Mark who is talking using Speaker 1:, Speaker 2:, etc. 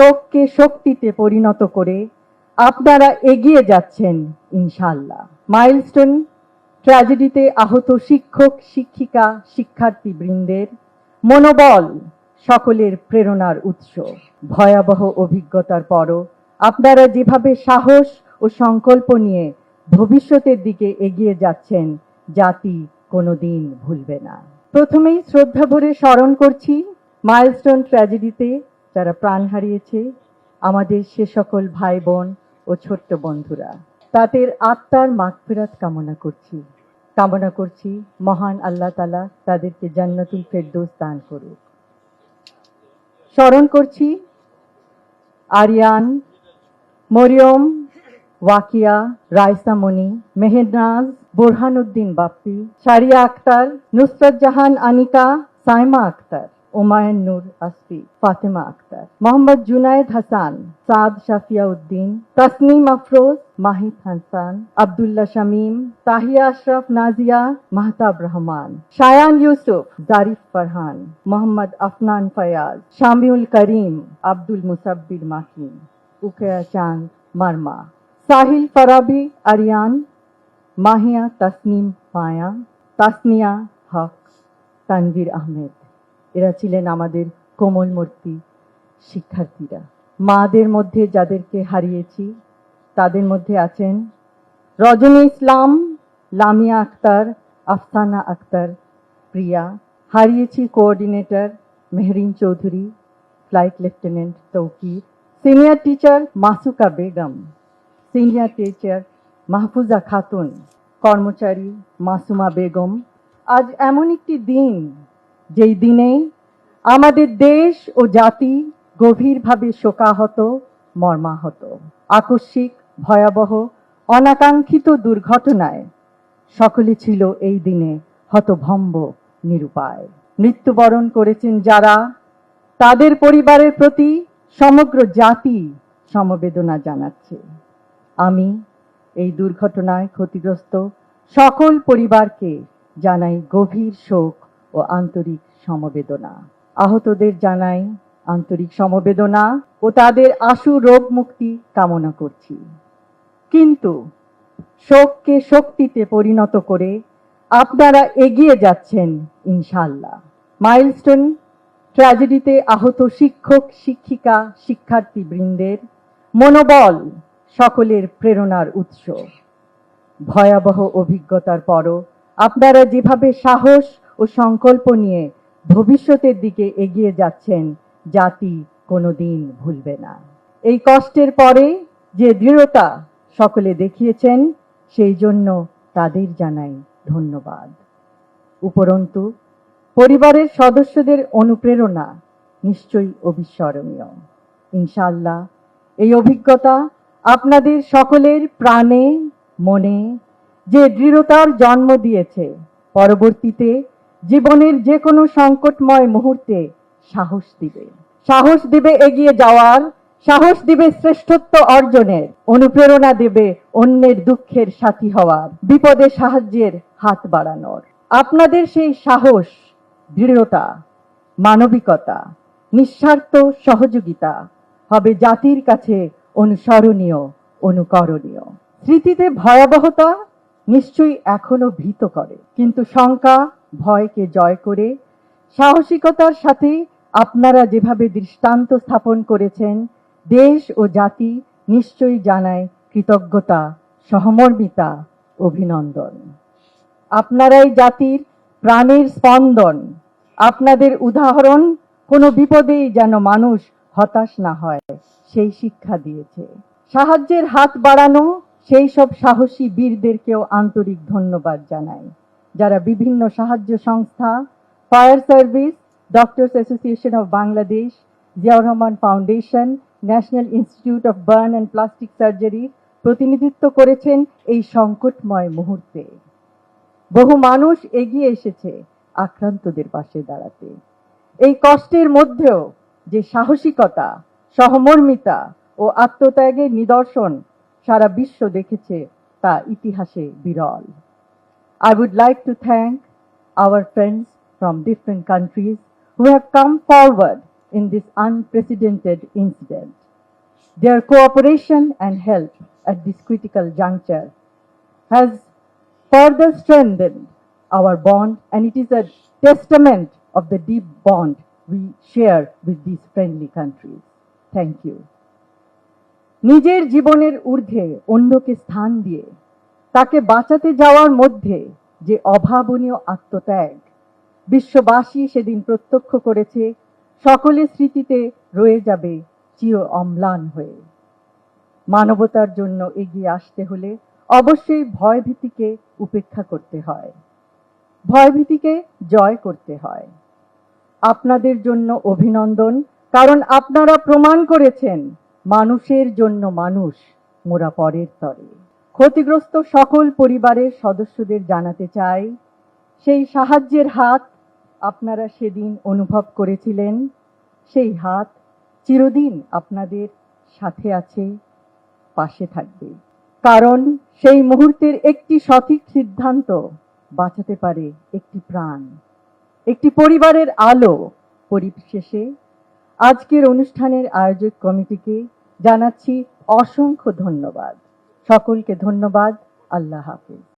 Speaker 1: শোককে শক্তিতে পরিণত করে আপনারা এগিয়ে যাচ্ছেন ইনশাআল্লাহ। মাইলস্টোন ট্র্যাজেডিতে আহত শিক্ষক, শিক্ষিকা, শিক্ষার্থী বৃন্দের মনোবল সকলের প্রেরণার উৎস। ভয়াবহ অভিজ্ঞতার পরও আপনারা যেভাবে সাহস ও সংকল্প নিয়ে ভবিষ্যতের দিকে এগিয়ে যাচ্ছেন, জাতি কোনোদিন ভুলবে না। প্রথমেই শ্রদ্ধা ভরে স্মরণ করছি মাইলস্টোন ট্র্যাজেডিতে যারা প্রাণ হারিয়েছে আমাদের সে সকল ভাই বোন ও ছোট্ট বন্ধুরা। তাদের আত্মার মাগফিরাত কামনা করছি মহান আল্লাহ তাআলা তাদেরকে জান্নাতুল ফেরদৌস দান করুক। স্মরণ করছি আরিয়ান, মরিয়ম, ওয়াকিয়া, রাইসা মনি, মেহেরনাজ, বোরহানুদ্দিন বাপ্পি, সারিয়া আক্তার, নুসরাত জাহান আনিকা, সাইমা আক্তার, ওমায়ন নূর আসফি, ফাতেমা আক্তার, মোহাম্মদ জুনায়েদ হাসান, সাদ শাফিয়া উদ্দিন, তাসনিম আফরোজ, মাহিদ হাসান, আব্দুল্লাহ শামীম, তাহিয়া আশরাফ নাজিয়া, মাহতাব রহমান, শায়ান ইউসুফ, জারিফ ফারহান, মোহাম্মদ আফনান ফয়াজ, শামিউল করিম, আব্দুল মুসাব্বির মাকিন, উকেয়া চাঁদ মারমা, সাহিল ফরাবি আরিয়ান, মাহিয়া তাসনিম মায়া, তাসনিয়া হক, তানভীর আহমেদ। এরা ছিলেন আমাদের কোমলমূর্তি শিক্ষার্থীরা। মাদের মধ্যে যাদেরকে হারিয়েছি তাদের মধ্যে আছেন রজনী ইসলাম, লামিয়া আক্তার, আফসানা আক্তার, প্রিয়া। হারিয়েছি coordinator Mehrin Chowdhury, flight lieutenant Taukir, senior teacher Masuka Begum, senior teacher Mahfuza Khatun, কর্মচারী মাসুমা বেগম। আজ এমন একটি দিন যেই দিনে আমাদের দেশ ও জাতি গভীরভাবে শোকাহত, মর্মাহত। আকস্মিক, ভয়াবহ, অনাকাঙ্ক্ষিত দুর্ঘটনায় সকলে ছিল এই দিনে হতভম্ব, নিরুপায়। মৃত্যুবরণ করেছেন যারা, তাদের পরিবারের প্রতি সমগ্র জাতি সমবেদনা জানাচ্ছে। আমি এই দুর্ঘটনায় ক্ষতিগ্রস্ত সকল পরিবারকে জানাই গভীর শোক ও আন্তরিক সমবেদনা। আহতদের জানাই আন্তরিক সমবেদনা ও তাদের আশু রোগ মুক্তি কামনা করছি। কিন্তু শোককে শক্তিতে পরিণত করে আপনারা এগিয়ে যাচ্ছেন ইনশাআল্লাহ। মাইলস্টোন ট্র্যাজেডিতে আহত শিক্ষক, শিক্ষিকা, শিক্ষার্থী বৃন্দের মনোবল সকলের প্রেরণার উৎস। ভয়াবহ অভিজ্ঞতার পরও আপনারা যেভাবে সাহস ও সংকল্প নিয়ে ভবিষ্যতের দিকে এগিয়ে যাচ্ছেন, জাতি কোনোদিন ভুলবে না। এই কষ্টের পরে যে দৃঢ়তা সকলে দেখিয়েছেন, সেই জন্য তাদের জানাই ধন্যবাদ। উপরন্তু পরিবারের সদস্যদের অনুপ্রেরণা নিশ্চয়ই অবিস্মরণীয়। ইনশাআল্লাহ এই অভিজ্ঞতা আপনাদের সকলের প্রাণে, মনে যে দৃঢ়তার জন্ম দিয়েছে, পরবর্তীতে জীবনের যে কোনো সংকটময় মুহূর্তে সাহস দিবে এগিয়ে যাওয়ার, সাহস দিবে শ্রেষ্ঠত্ব অর্জনের, অনুপ্রেরণা দেবে অন্যের দুঃখের সাথী হওয়ার, বিপদে সাহায্যের হাত বাড়ানোর। আপনাদের সেই সাহস, দৃঢ়তা, মানবিকতা, নিঃস্বার্থ সহযোগিতা হবে জাতির কাছে অনুসরণীয়, অনুকরণীয়। স্মৃতিতে ভয়াবহতা নিশ্চয়ই এখনো ভীত করে, কিন্তু শঙ্কা, ভয়কে জয় করে সাহসিকতার সাথে আপনারা যেভাবে দৃষ্টান্ত স্থাপন করেছেন, দেশ ও জাতি নিশ্চয়ই জানায় কৃতজ্ঞতা, সহমর্মিতা, অভিনন্দন। আপনারাই জাতির প্রাণের স্পন্দন। আপনাদের উদাহরণ কোনো বিপদেই যেন মানুষ হতাশ না হয়, সেই শিক্ষা দিয়েছে। সাহায্যের হাত বাড়ানো সেই সব সাহসী বীরদেরকেও আন্তরিক ধন্যবাদ জানাই, যারা বিভিন্ন সাহায্য সংস্থা, fire service, doctors association of Bangladesh, Ziaur Rahman foundation, national institute of burn and plastic surgery প্রতিনিধিত্ব করেছেন এই সংকটময় মুহূর্তে। বহু মানুষ এগিয়ে এসেছে আক্রান্তদের পাশে দাঁড়াতে। এই কষ্টের মধ্যেও যে সাহসিকতা, সহমর্মিতা ও আত্মত্যাগের নিদর্শন সারা বিশ্ব দেখেছে, তা ইতিহাসে বিরল। I would like to thank our friends from different countries who have come forward in this unprecedented incident. Their cooperation and help at this critical juncture has further strengthened our bond, and it is a testament of the deep bond we share with these friendly countries. Thank you. নিজের জীবনের ঊর্ধ্বে অন্যকে স্থান দিয়ে তাকে বাঁচাতে যাওয়ার মধ্যে যে অভাবনীয় আত্মত্যাগ বিশ্ববাসী সেদিন প্রত্যক্ষ করেছে, সকলের স্মৃতিতে রয়ে যাবে চির অম্লান হয়ে। মানবতার জন্য এগিয়ে আসতে হলে অবশ্যই ভয়ভীতিকে উপেক্ষা করতে হয়, ভয়ভীতিকে জয় করতে হয়। আপনাদের জন্য অভিনন্দন, কারণ আপনারা প্রমাণ করেছেন মানুষের জন্য মানুষ মোরা পরের তরে। ক্ষতিগ্রস্ত সকল পরিবারের সদস্যদের জানাতে চাই, সেই সাহায্যের হাত আপনারা সেদিন অনুভব করেছিলেন, সেই হাত চিরদিন আপনাদের সাথে আছে, পাশে থাকবে। কারণ সেই মুহূর্তের একটি সঠিক সিদ্ধান্ত বাঁচাতে পারে একটি প্রাণ, একটি পরিবারের আলো। পরিশেষে আজকের অনুষ্ঠানের আয়োজক কমিটিকে জানাচ্ছি অসংখ্য ধন্যবাদ। সকলকে ধন্যবাদ। আল্লাহ হাফেজ।